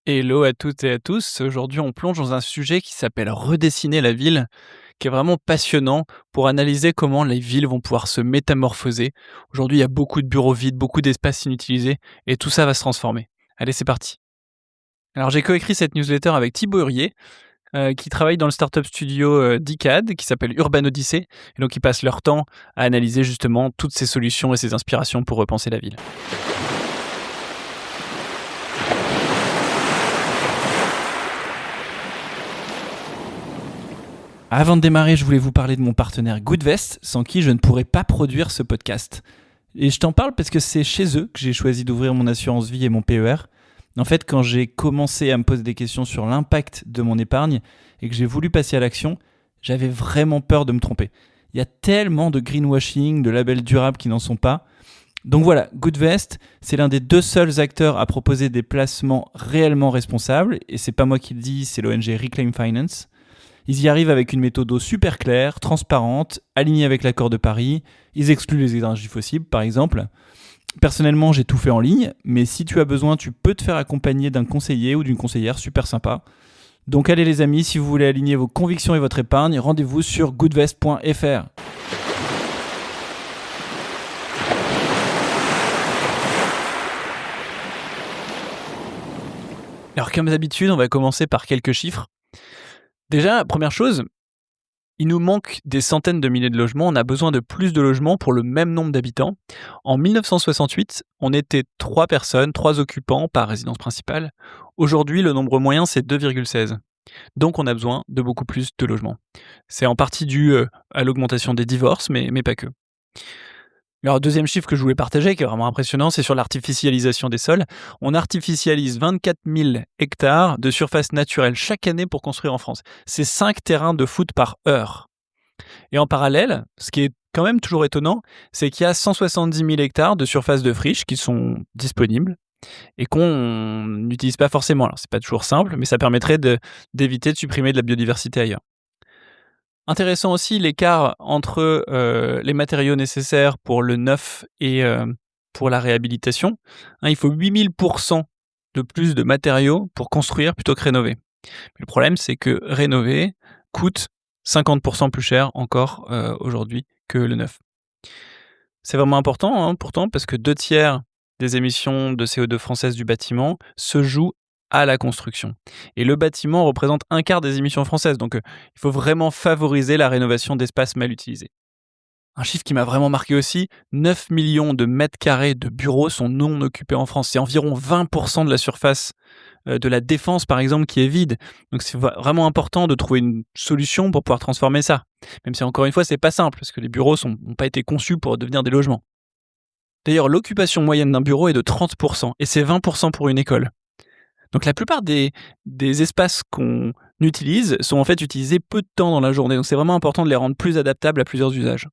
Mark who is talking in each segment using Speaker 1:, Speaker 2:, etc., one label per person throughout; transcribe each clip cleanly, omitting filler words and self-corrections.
Speaker 1: Hello à toutes et à tous. Aujourd'hui, on plonge dans un sujet qui s'appelle redessiner la ville, qui est vraiment passionnant pour analyser comment les villes vont pouvoir se métamorphoser. Aujourd'hui, il y a beaucoup de bureaux vides, beaucoup d'espaces inutilisés, et tout ça va se transformer. Allez, c'est parti. Alors, j'ai coécrit cette newsletter avec Thibaut Hurier, qui travaille dans le startup studio d'ICAD, qui s'appelle Urban Odyssey, et donc ils passent leur temps à analyser justement toutes ces solutions et ces inspirations pour repenser la ville. Avant de démarrer, je voulais vous parler de mon partenaire Goodvest, sans qui je ne pourrais pas produire ce podcast. Et je t'en parle parce que c'est chez eux que j'ai choisi d'ouvrir mon assurance vie et mon PER. En fait, quand j'ai commencé à me poser des questions sur l'impact de mon épargne et que j'ai voulu passer à l'action, j'avais vraiment peur de me tromper. Il y a tellement de greenwashing, de labels durables qui n'en sont pas. Donc voilà, Goodvest, c'est l'un des deux seuls acteurs à proposer des placements réellement responsables. Et c'est pas moi qui le dis, c'est l'ONG Reclaim Finance. Ils y arrivent avec une méthode super claire, transparente, alignée avec l'accord de Paris. Ils excluent les énergies fossiles, par exemple. Personnellement, j'ai tout fait en ligne, mais si tu as besoin, tu peux te faire accompagner d'un conseiller ou d'une conseillère super sympa. Donc allez les amis, si vous voulez aligner vos convictions et votre épargne, rendez-vous sur goodvest.fr. Alors comme d'habitude, on va commencer par quelques chiffres. Déjà, première chose, il nous manque des centaines de milliers de logements. On a besoin de plus de logements pour le même nombre d'habitants. En 1968, on était 3 personnes, 3 occupants par résidence principale. Aujourd'hui, le nombre moyen, c'est 2,16. Donc on a besoin de beaucoup plus de logements. C'est en partie dû à l'augmentation des divorces, mais pas que. Alors, deuxième chiffre que je voulais partager, qui est vraiment impressionnant, c'est sur l'artificialisation des sols. On artificialise 24 000 hectares de surface naturelle chaque année pour construire en France. C'est 5 terrains de foot par heure. Et en parallèle, ce qui est quand même toujours étonnant, c'est qu'il y a 170 000 hectares de surface de friche qui sont disponibles et qu'on n'utilise pas forcément. Alors, c'est pas toujours simple, mais ça permettrait d'éviter de supprimer de la biodiversité ailleurs. Intéressant aussi l'écart entre les matériaux nécessaires pour le neuf et pour la réhabilitation. Il faut 8000% de plus de matériaux pour construire plutôt que rénover. Mais le problème, c'est que rénover coûte 50% plus cher encore aujourd'hui que le neuf. C'est vraiment important pourtant parce que 2/3 des émissions de CO2 françaises du bâtiment se jouent à la construction. Et le bâtiment représente 1/4 des émissions françaises, donc il faut vraiment favoriser la rénovation d'espaces mal utilisés. Un chiffre qui m'a vraiment marqué aussi, 9 millions de mètres carrés de bureaux sont non occupés en France. C'est environ 20% de la surface de la Défense, par exemple, qui est vide. Donc c'est vraiment important de trouver une solution pour pouvoir transformer ça. Même si, encore une fois, c'est pas simple, parce que les bureaux n'ont pas été conçus pour devenir des logements. D'ailleurs, l'occupation moyenne d'un bureau est de 30%, et c'est 20% pour une école. Donc la plupart des espaces qu'on utilise sont en fait utilisés peu de temps dans la journée. Donc c'est vraiment important de les rendre plus adaptables à plusieurs usages.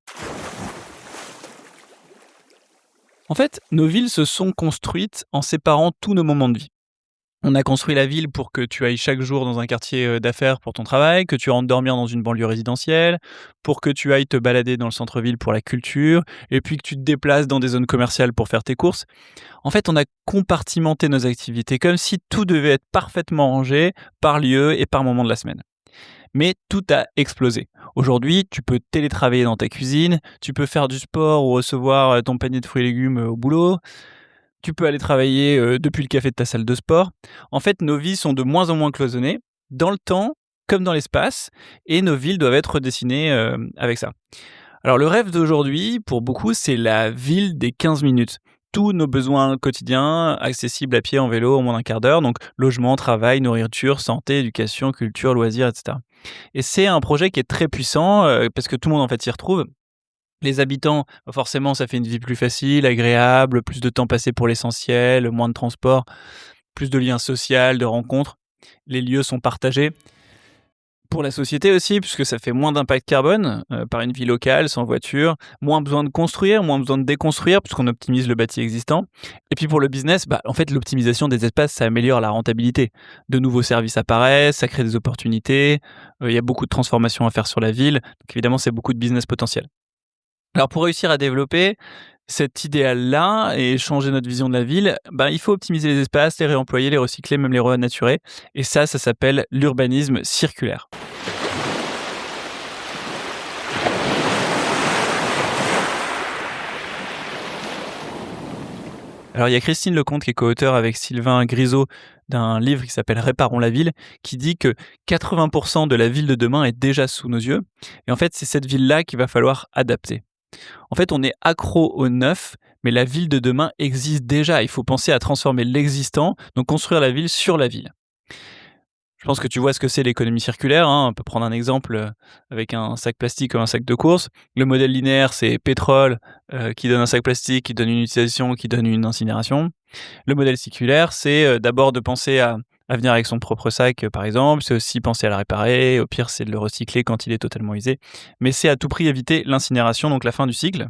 Speaker 1: En fait, nos villes se sont construites en séparant tous nos moments de vie. On a construit la ville pour que tu ailles chaque jour dans un quartier d'affaires pour ton travail, que tu rentres dormir dans une banlieue résidentielle, pour que tu ailles te balader dans le centre-ville pour la culture, et puis que tu te déplaces dans des zones commerciales pour faire tes courses. En fait, on a compartimenté nos activités comme si tout devait être parfaitement rangé par lieu et par moment de la semaine. Mais tout a explosé. Aujourd'hui, tu peux télétravailler dans ta cuisine, tu peux faire du sport ou recevoir ton panier de fruits et légumes au boulot, tu peux aller travailler depuis le café de ta salle de sport. En fait, nos vies sont de moins en moins cloisonnées, dans le temps comme dans l'espace, et nos villes doivent être redessinées avec ça. Alors le rêve d'aujourd'hui, pour beaucoup, c'est la ville des 15 minutes. Tous nos besoins quotidiens accessibles à pied, en vélo, en moins d'un quart d'heure, donc logement, travail, nourriture, santé, éducation, culture, loisirs, etc. Et c'est un projet qui est très puissant parce que tout le monde en fait s'y retrouve. Les habitants, forcément, ça fait une vie plus facile, agréable, plus de temps passé pour l'essentiel, moins de transport, plus de liens sociaux, de rencontres. Les lieux sont partagés. Pour la société aussi, puisque ça fait moins d'impact carbone par une vie locale, sans voiture, moins besoin de construire, moins besoin de déconstruire, puisqu'on optimise le bâti existant. Et puis pour le business, en fait, l'optimisation des espaces, ça améliore la rentabilité. De nouveaux services apparaissent, ça crée des opportunités, il y a beaucoup de transformations à faire sur la ville, donc évidemment, c'est beaucoup de business potentiel. Alors pour réussir à développer, cet idéal-là et changer notre vision de la ville, il faut optimiser les espaces, les réemployer, les recycler, même les renaturer. Et ça s'appelle l'urbanisme circulaire. Alors, il y a Christine Lecomte qui est co-auteure avec Sylvain Grisot d'un livre qui s'appelle Réparons la ville, qui dit que 80% de la ville de demain est déjà sous nos yeux. Et en fait, c'est cette ville-là qu'il va falloir adapter. En fait, on est accro au neuf, mais la ville de demain existe déjà. Il faut penser à transformer l'existant, donc construire la ville sur la ville. Je pense que tu vois ce que c'est l'économie circulaire, hein. On peut prendre un exemple avec un sac plastique ou un sac de course. Le modèle linéaire, c'est pétrole qui donne un sac plastique, qui donne une utilisation, qui donne une incinération. Le modèle circulaire, c'est d'abord de penser à venir avec son propre sac, par exemple. C'est aussi penser à le réparer. Au pire, c'est de le recycler quand il est totalement usé. Mais c'est à tout prix éviter l'incinération, donc la fin du cycle.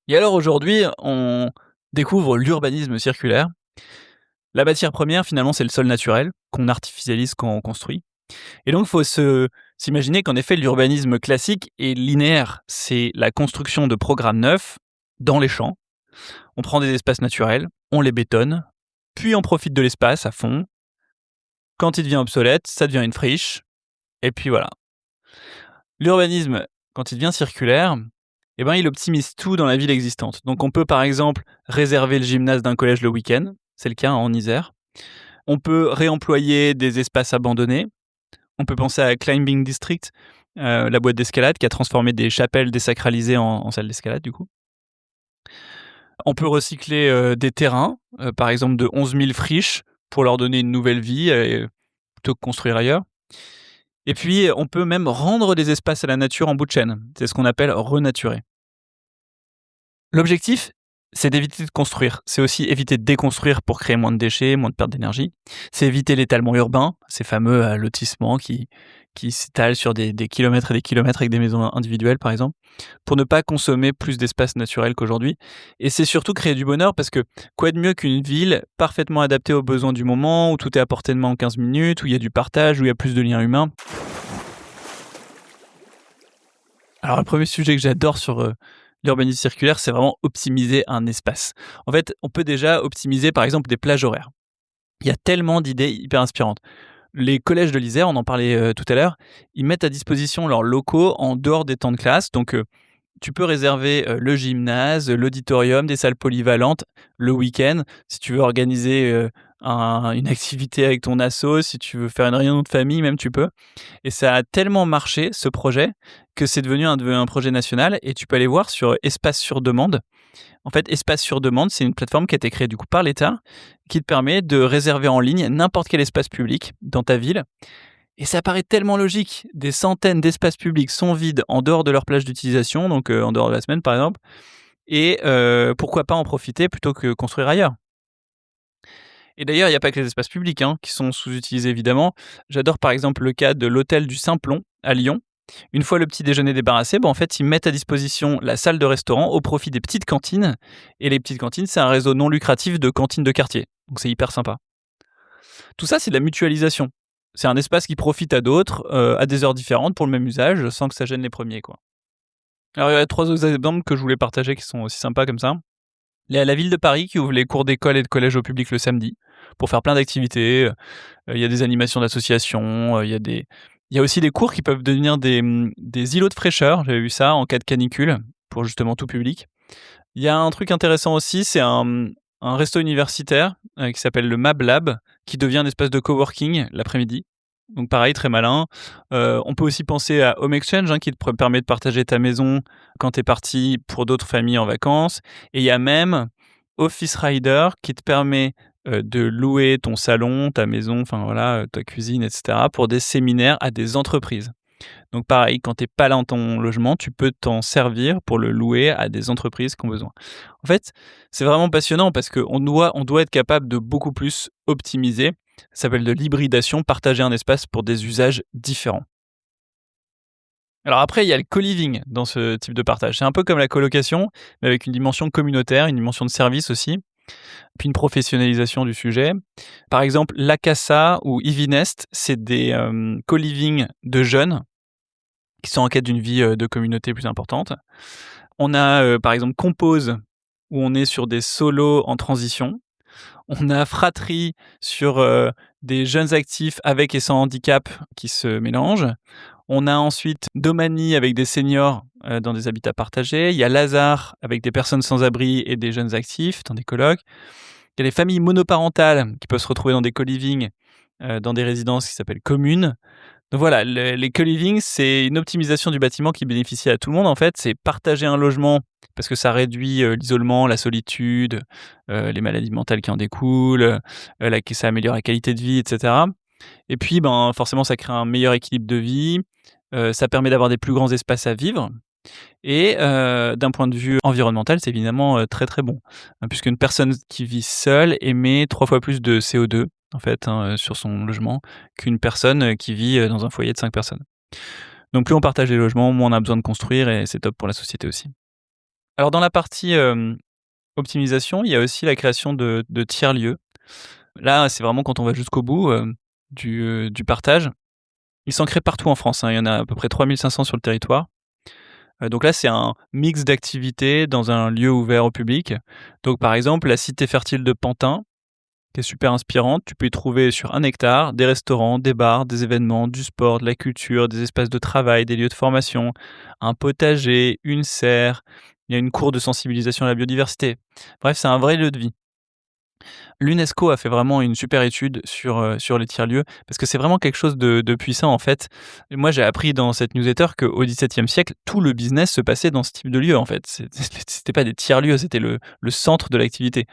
Speaker 1: Et alors aujourd'hui, on découvre l'urbanisme circulaire. La matière première, finalement, c'est le sol naturel qu'on artificialise quand on construit. Et donc, il faut s'imaginer qu'en effet, l'urbanisme classique est linéaire. C'est la construction de programmes neufs dans les champs. On prend des espaces naturels, on les bétonne, puis on profite de l'espace à fond. Quand il devient obsolète, ça devient une friche. Et puis voilà. L'urbanisme, quand il devient circulaire, il optimise tout dans la ville existante. Donc on peut par exemple réserver le gymnase d'un collège le week-end. C'est le cas en Isère. On peut réemployer des espaces abandonnés. On peut penser à Climbing District, la boîte d'escalade qui a transformé des chapelles désacralisées en salles d'escalade du coup. On peut recycler des terrains, par exemple de 11 000 friches, pour leur donner une nouvelle vie plutôt que construire ailleurs. Et puis, on peut même rendre des espaces à la nature en bout de chaîne. C'est ce qu'on appelle renaturer. L'objectif, c'est d'éviter de construire. C'est aussi éviter de déconstruire pour créer moins de déchets, moins de perte d'énergie. C'est éviter l'étalement urbain, ces fameux lotissements qui s'étalent sur des kilomètres et des kilomètres avec des maisons individuelles, par exemple, pour ne pas consommer plus d'espace naturel qu'aujourd'hui. Et c'est surtout créer du bonheur parce que quoi de mieux qu'une ville parfaitement adaptée aux besoins du moment, où tout est à portée de main en 15 minutes, où il y a du partage, où il y a plus de liens humains. Alors, le premier sujet que j'adore sur l'urbanisme circulaire, c'est vraiment optimiser un espace. En fait, on peut déjà optimiser, par exemple, des plages horaires. Il y a tellement d'idées hyper inspirantes. Les collèges de l'Isère, on en parlait tout à l'heure, ils mettent à disposition leurs locaux en dehors des temps de classe. Donc, tu peux réserver le gymnase, l'auditorium, des salles polyvalentes le week-end. Si tu veux organiser une activité avec ton asso, si tu veux faire une réunion de famille, même tu peux. Et ça a tellement marché, ce projet, que c'est devenu un projet national. Et tu peux aller voir sur Espace sur demande. En fait, Espace sur demande, c'est une plateforme qui a été créée du coup par l'État, qui te permet de réserver en ligne n'importe quel espace public dans ta ville. Et ça paraît tellement logique. Des centaines d'espaces publics sont vides en dehors de leur plage d'utilisation, donc en dehors de la semaine par exemple. Et pourquoi pas en profiter plutôt que construire ailleurs. Et d'ailleurs, il n'y a pas que les espaces publics qui sont sous-utilisés évidemment. J'adore par exemple le cas de l'hôtel du Simplon à Lyon. Une fois le petit déjeuner débarrassé, en fait, ils mettent à disposition la salle de restaurant au profit des petites cantines. Et les petites cantines, c'est un réseau non lucratif de cantines de quartier. Donc c'est hyper sympa. Tout ça, c'est de la mutualisation. C'est un espace qui profite à d'autres, à des heures différentes pour le même usage, sans que ça gêne les premiers, quoi. Alors, il y a 3 autres exemples que je voulais partager qui sont aussi sympas comme ça. Il y a la ville de Paris qui ouvre les cours d'école et de collège au public le samedi pour faire plein d'activités. Il y a des animations d'associations, il y a aussi des cours qui peuvent devenir des îlots de fraîcheur. J'avais vu ça en cas de canicule pour justement tout public. Il y a un truc intéressant aussi, c'est un resto universitaire qui s'appelle le Mab Lab, qui devient un espace de coworking l'après-midi. Donc pareil, très malin. On peut aussi penser à Home Exchange, qui te permet de partager ta maison quand tu es parti pour d'autres familles en vacances. Et il y a même Office Rider qui te permet de louer ton salon, ta maison, ta cuisine, etc. pour des séminaires à des entreprises. Donc pareil, quand tu n'es pas là dans ton logement, tu peux t'en servir pour le louer à des entreprises qui ont besoin. En fait, c'est vraiment passionnant parce qu'on doit être capable de beaucoup plus optimiser. Ça s'appelle de l'hybridation, partager un espace pour des usages différents. Alors après, il y a le co-living dans ce type de partage. C'est un peu comme la colocation, mais avec une dimension communautaire, une dimension de service aussi, puis une professionnalisation du sujet. Par exemple, l'Acasa ou Ivinest, c'est des co-living de jeunes qui sont en quête d'une vie de communauté plus importante. On a par exemple Compose, où on est sur des solos en transition. On a Fratrie sur, des jeunes actifs avec et sans handicap qui se mélangent. On a ensuite Domani avec des seniors, dans des habitats partagés. Il y a Lazare avec des personnes sans abri et des jeunes actifs dans des colocs. Il y a les familles monoparentales qui peuvent se retrouver dans des co-living, dans des résidences qui s'appellent communes. Donc voilà, les co-living, c'est une optimisation du bâtiment qui bénéficie à tout le monde en fait. C'est partager un logement parce que ça réduit, l'isolement, la solitude, les maladies mentales qui en découlent, ça améliore la qualité de vie et cetera. Et puis, ben, forcément, ça crée un meilleur équilibre de vie, ça permet d'avoir des plus grands espaces à vivre et d'un point de vue environnemental, c'est évidemment, très, très bon. Puisqu'une personne qui vit seule émet 3 fois plus de CO2 en fait, sur son logement qu'une personne, qui vit, dans un foyer de 5 personnes. Donc plus on partage les logements, moins on a besoin de construire et c'est top pour la société aussi. Alors dans la partie, optimisation, il y a aussi la création de tiers-lieux. Là, c'est vraiment quand on va jusqu'au bout, du partage. Il s'en crée partout en France, hein, il y en a à peu près 3 500 sur le territoire. Donc là, c'est un mix d'activités dans un lieu ouvert au public. Donc par exemple, la cité fertile de Pantin, qui est super inspirante. Tu peux y trouver sur 1 hectare des restaurants, des bars, des événements, du sport, de la culture, des espaces de travail, des lieux de formation, un potager, une serre. Il y a une cour de sensibilisation à la biodiversité. Bref, c'est un vrai lieu de vie. L'UNESCO a fait vraiment une super étude sur les tiers-lieux parce que c'est vraiment quelque chose de puissant en fait. Et moi, j'ai appris dans cette newsletter qu'au XVIIe siècle, tout le business se passait dans ce type de lieu en fait. C'était pas des tiers-lieux, c'était le centre de l'activité.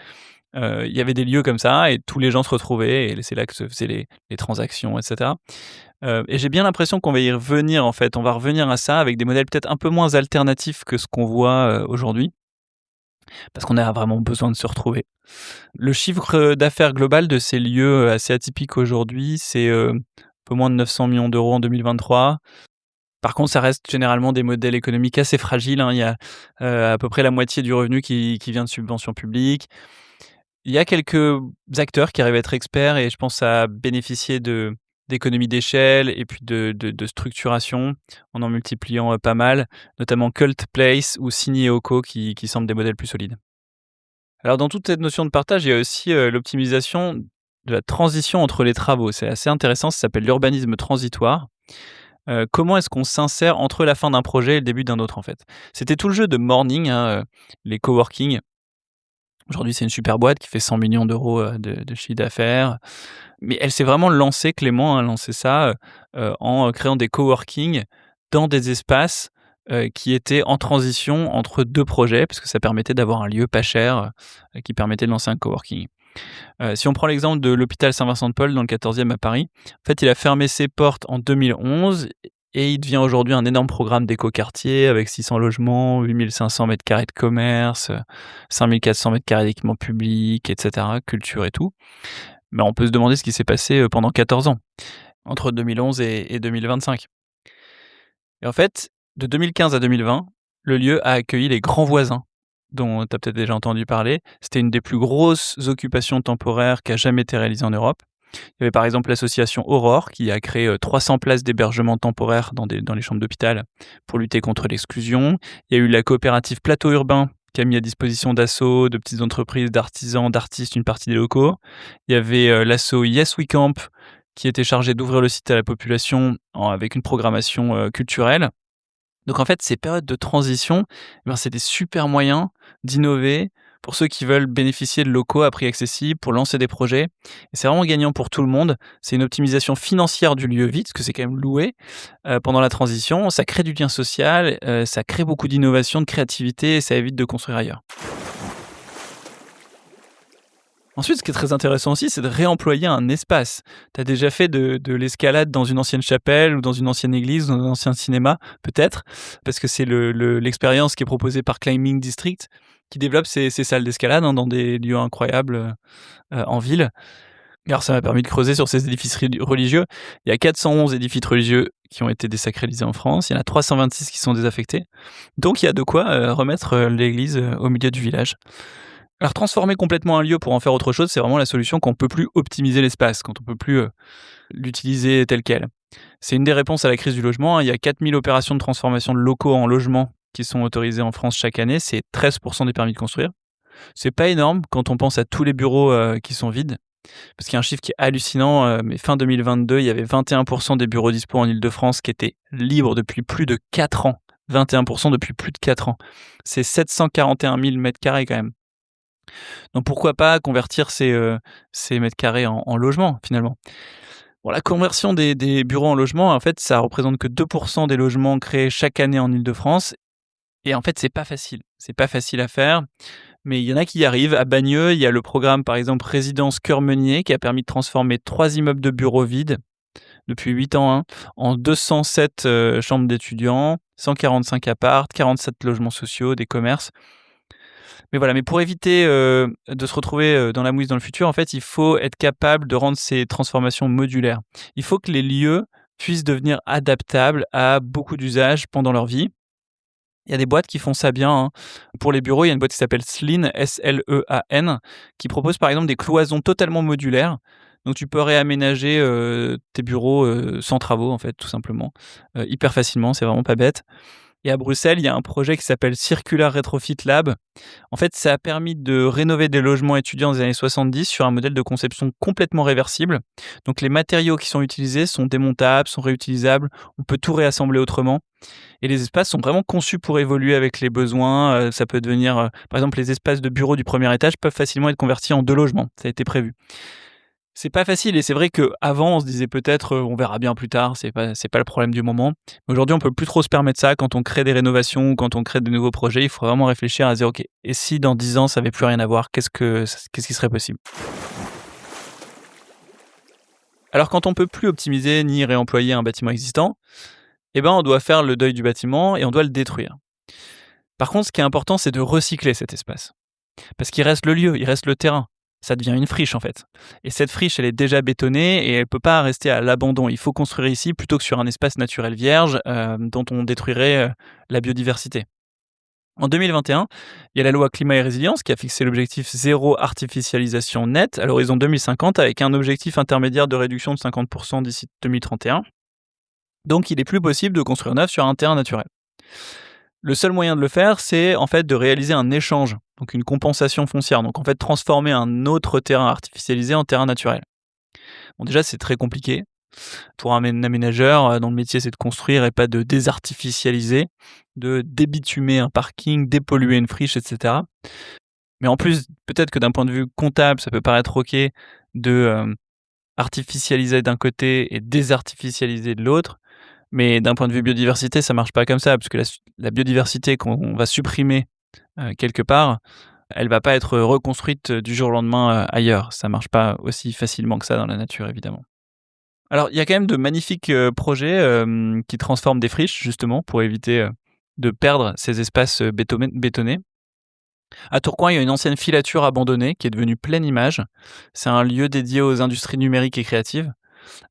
Speaker 1: Il y avait des lieux comme ça et tous les gens se retrouvaient et c'est là que se faisaient les transactions et cetera. Et j'ai bien l'impression qu'on va y revenir en fait. On va revenir à ça avec des modèles peut-être un peu moins alternatifs que ce qu'on voit, aujourd'hui, parce qu'on a vraiment besoin de se retrouver. Le chiffre d'affaires global de ces lieux, assez atypiques aujourd'hui, c'est, un peu moins de 900 millions d'euros en 2023. Par contre, ça reste généralement des modèles économiques assez fragiles, hein. Il y a, à peu près la moitié du revenu qui vient de subventions publiques. Il y a quelques acteurs qui arrivent à être experts et je pense à bénéficier d'économies d'échelle et puis de structuration en multipliant, pas mal, notamment Cult Place ou Signy et Oco qui semblent des modèles plus solides. Alors dans toute cette notion de partage, il y a aussi, l'optimisation de la transition entre les travaux. C'est assez intéressant, ça s'appelle l'urbanisme transitoire. Comment est-ce qu'on s'insère entre la fin d'un projet et le début d'un autre, en fait? C'était tout le jeu de Morning, hein, les coworking. Aujourd'hui, c'est une super boîte qui fait 100 millions d'euros de chiffre d'affaires. Mais elle s'est vraiment lancée, Clément a lancé ça, en créant des coworking dans des espaces, qui étaient en transition entre 2 projets, parce que ça permettait d'avoir un lieu pas cher, qui permettait de lancer un coworking. Si on prend l'exemple de l'hôpital Saint-Vincent-de-Paul dans le 14e à Paris, en fait, il a fermé ses portes en 2011 et il devient aujourd'hui un énorme programme d'écoquartier avec 600 logements, 8 500 m² de commerce, 5 400 m² d'équipements publics et cetera, culture et tout. Mais on peut se demander ce qui s'est passé, pendant 14 ans, entre 2011 et 2025. Et en fait, de 2015 à 2020, le lieu a accueilli les Grands Voisins, dont tu as peut-être déjà entendu parler. C'était une des plus grosses occupations temporaires qui a jamais été réalisée en Europe. Il y avait par exemple l'association Aurore qui a créé 300 places d'hébergement temporaire dans les chambres d'hôpital pour lutter contre l'exclusion. Il y a eu la coopérative Plateau Urbain qui a mis à disposition d'assauts, de petites entreprises, d'artisans, d'artistes une partie des locaux. Il y avait l'asso Yes We Camp qui était chargé d'ouvrir le site à la population avec une programmation culturelle. Donc en fait, ces périodes de transition, c'est des super moyens d'innover pour ceux qui veulent bénéficier de locaux à prix accessible, pour lancer des projets. Et c'est vraiment gagnant pour tout le monde. C'est une optimisation financière du lieu vide, parce que c'est quand même loué pendant la transition. Ça crée du lien social, ça crée beaucoup d'innovation, de créativité, et ça évite de construire ailleurs. Ensuite, ce qui est très intéressant aussi, c'est de réemployer un espace. Tu as déjà fait de l'escalade dans une ancienne chapelle ou dans une ancienne église, dans un ancien cinéma, peut-être, parce que c'est l'expérience qui est proposée par Climbing District, qui développe ces salles d'escalade dans des lieux incroyables en ville. Alors ça m'a permis de creuser sur ces édifices religieux. Il y a 411 édifices religieux qui ont été désacralisés en France, il y en a 326 qui sont désaffectés. Donc il y a de quoi remettre l'église au milieu du village. Alors transformer complètement un lieu pour en faire autre chose, c'est vraiment la solution quand on peut plus optimiser l'espace, quand on peut plus l'utiliser tel quel. C'est une des réponses à la crise du logement, hein. Il y a 4000 opérations de transformation de locaux en logements qui sont autorisées en France chaque année, c'est 13% des permis de construire. C'est pas énorme quand on pense à tous les bureaux qui sont vides. Parce qu'il y a un chiffre qui est hallucinant, mais fin 2022, il y avait 21% des bureaux dispo en Île-de-France qui étaient libres depuis plus de 4 ans. 21% depuis plus de 4 ans. C'est 741 000 m² quand même. Donc pourquoi pas convertir ces mètres carrés en logements finalement? Bon, la conversion des bureaux en logements, en fait, ça représente que 2% des logements créés chaque année en Île-de-France. Et en fait, c'est pas facile. C'est pas facile à faire, mais il y en a qui y arrivent. À Bagneux, il y a le programme, par exemple, Résidence Cœur Meunier, qui a permis de transformer 3 immeubles de bureaux vides depuis 8 ans, hein, en 207 chambres d'étudiants, 145 apparts, 47 logements sociaux, des commerces. Mais voilà, mais pour éviter de se retrouver dans la mouise dans le futur, en fait, il faut être capable de rendre ces transformations modulaires. Il faut que les lieux puissent devenir adaptables à beaucoup d'usages pendant leur vie. Il y a des boîtes qui font ça bien, hein. Pour les bureaux, il y a une boîte qui s'appelle Slean, S-L-E-A-N, qui propose par exemple des cloisons totalement modulaires. Donc tu peux réaménager tes bureaux sans travaux, en fait, tout simplement, hyper facilement, c'est vraiment pas bête. Et à Bruxelles, il y a un projet qui s'appelle Circular Retrofit Lab. En fait, ça a permis de rénover des logements étudiants des années 70 sur un modèle de conception complètement réversible. Donc les matériaux qui sont utilisés sont démontables, sont réutilisables, on peut tout réassembler autrement. Et les espaces sont vraiment conçus pour évoluer avec les besoins. Ça peut devenir, par exemple, les espaces de bureau du premier étage peuvent facilement être convertis en 2 logements. Ça a été prévu. C'est pas facile et c'est vrai qu'avant, on se disait peut-être, on verra bien plus tard, c'est pas le problème du moment. Aujourd'hui, on peut plus trop se permettre ça quand on crée des rénovations ou quand on crée de nouveaux projets. Il faut vraiment réfléchir à se dire: «OK, et si dans 10 ans, ça avait plus rien à voir, qu'est-ce qui serait possible?» Alors quand on peut plus optimiser ni réemployer un bâtiment existant, eh ben, on doit faire le deuil du bâtiment et on doit le détruire. Par contre, ce qui est important, c'est de recycler cet espace. Parce qu'il reste le lieu, il reste le terrain. Ça devient une friche en fait. Et cette friche, elle est déjà bétonnée et elle ne peut pas rester à l'abandon. Il faut construire ici plutôt que sur un espace naturel vierge dont on détruirait la biodiversité. En 2021, il y a la loi Climat et Résilience qui a fixé l'objectif zéro artificialisation nette à l'horizon 2050 avec un objectif intermédiaire de réduction de 50% d'ici 2031. Donc il est plus possible de construire neuf sur un terrain naturel. Le seul moyen de le faire, c'est en fait de réaliser un échange, donc une compensation foncière. Donc en fait transformer un autre terrain artificialisé en terrain naturel. Bon déjà c'est très compliqué. Pour un aménageur, dont le métier c'est de construire et pas de désartificialiser, de débitumer un parking, dépolluer une friche, etc. Mais en plus, peut-être que d'un point de vue comptable, ça peut paraître ok de artificialiser d'un côté et désartificialiser de l'autre. Mais d'un point de vue biodiversité, ça marche pas comme ça, parce que la biodiversité qu'on va supprimer quelque part, elle va pas être reconstruite du jour au lendemain ailleurs. Ça marche pas aussi facilement que ça dans la nature, évidemment. Alors, il y a quand même de magnifiques projets qui transforment des friches, justement, pour éviter de perdre ces espaces bétonnés. À Tourcoing, il y a une ancienne filature abandonnée qui est devenue pleine image. C'est un lieu dédié aux industries numériques et créatives.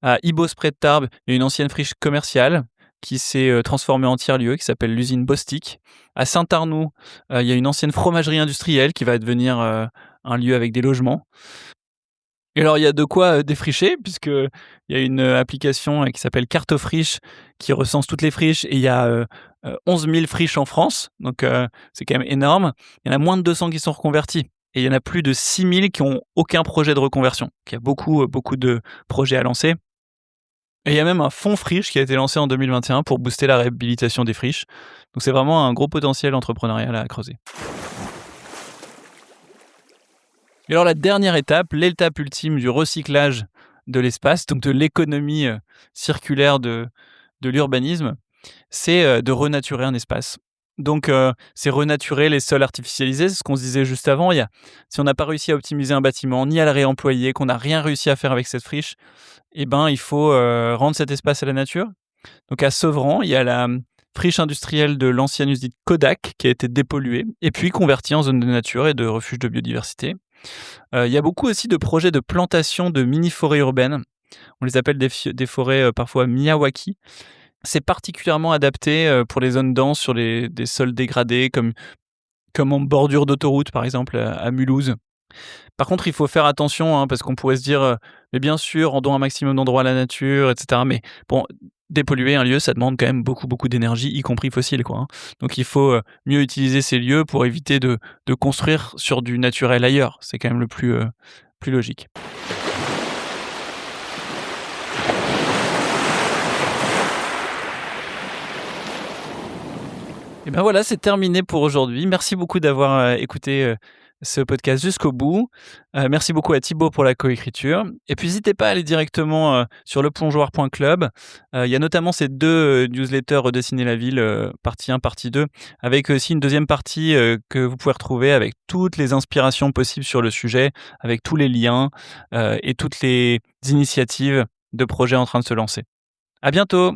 Speaker 1: À Ibos, près de Tarbes, il y a une ancienne friche commerciale qui s'est transformée en tiers-lieu, qui s'appelle l'usine Bostik. À Saint-Arnoux, il y a une ancienne fromagerie industrielle qui va devenir un lieu avec des logements. Et alors, il y a de quoi défricher, puisqu'il y a une application qui s'appelle Cartofriche qui recense toutes les friches et il y a 11 000 friches en France, donc c'est quand même énorme. Il y en a moins de 200 qui sont reconvertis et il y en a plus de 6 000 qui n'ont aucun projet de reconversion. Donc, il y a beaucoup de projets à lancer. Et il y a même un fonds friche qui a été lancé en 2021 pour booster la réhabilitation des friches. Donc c'est vraiment un gros potentiel entrepreneurial à creuser. Et alors la dernière étape, l'étape ultime du recyclage de l'espace, donc de l'économie circulaire de l'urbanisme, c'est de renaturer un espace. Donc c'est renaturer les sols artificialisés, c'est ce qu'on se disait juste avant. Si on n'a pas réussi à optimiser un bâtiment, ni à le réemployer, qu'on n'a rien réussi à faire avec cette friche, eh ben, il faut rendre cet espace à la nature. Donc à Sevran, il y a la friche industrielle de l'ancienne usine Kodak qui a été dépolluée et puis convertie en zone de nature et de refuge de biodiversité. Il y a beaucoup aussi de projets de plantation de mini-forêts urbaines. On les appelle des forêts parfois Miyawaki. C'est particulièrement adapté pour les zones denses sur des sols dégradés comme en bordure d'autoroute par exemple à Mulhouse. Par contre, il faut faire attention parce qu'on pourrait se dire mais bien sûr, rendons un maximum d'endroits à la nature, etc. Mais bon, dépolluer un lieu, ça demande quand même beaucoup, beaucoup d'énergie, y compris fossile, quoi, hein. Donc il faut, mieux utiliser ces lieux pour éviter de construire sur du naturel ailleurs. C'est quand même le plus logique. Et ben voilà, c'est terminé pour aujourd'hui. Merci beaucoup d'avoir, écouté, ce podcast jusqu'au bout. Merci beaucoup à Thibaut pour la coécriture et puis n'hésitez pas à aller directement, sur leplongeoir.club. Il y a notamment ces 2 newsletters Redessiner la ville, partie 1, partie 2, avec aussi une deuxième partie, que vous pouvez retrouver avec toutes les inspirations possibles sur le sujet, avec tous les liens, et toutes les initiatives de projets en train de se lancer. À bientôt!